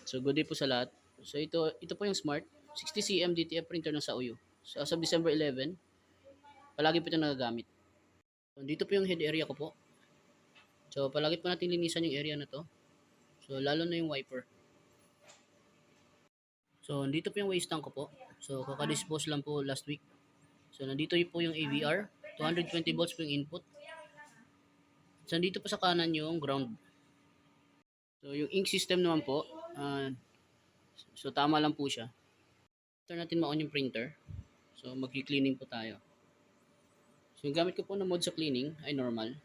So good day po sa lahat. So ito po yung Smart 60cm DTF printer ng Sauyo. So as of December 11, palagi po ito nagagamit. So, dito po yung head area ko po. So palagi po natin linisan yung area na to. So lalo na yung wiper. So dito po yung waste tank ko po. So kaka-dispose lang po last week. So nandito po yung AVR, 220 volts po yung input. So nandito po sa kanan yung ground. So yung ink system naman po, so tama lang po siya. After natin ma-on yung printer, so magki-cleaning po tayo. So yung gamit ko po na mode sa cleaning ay normal.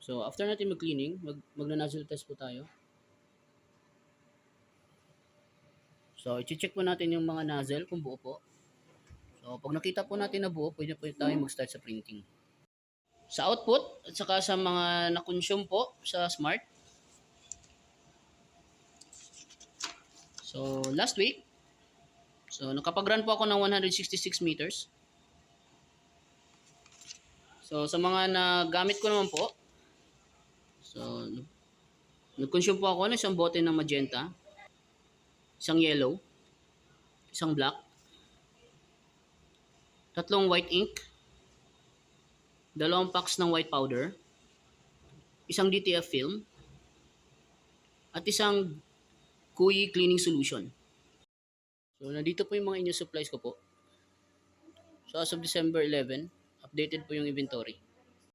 So after natin mag-cleaning, magna-nozzle test po tayo. So i-check po natin yung mga nozzle kung buo po. So pag nakita po natin na buo, pwede po tayo mag-start sa printing. Sa output at saka sa mga na-consume po sa Smart. So last week, so nakapag-run po ako ng 166 meters. So sa mga nagamit ko naman po, so nag-consume po ako ng isang bote ng magenta, isang yellow, isang black, tatlong white ink, dalawang packs ng white powder, isang DTF film, at isang Kui cleaning solution. So nandito po yung mga inyo supplies ko po. So as of December 11, updated po yung inventory.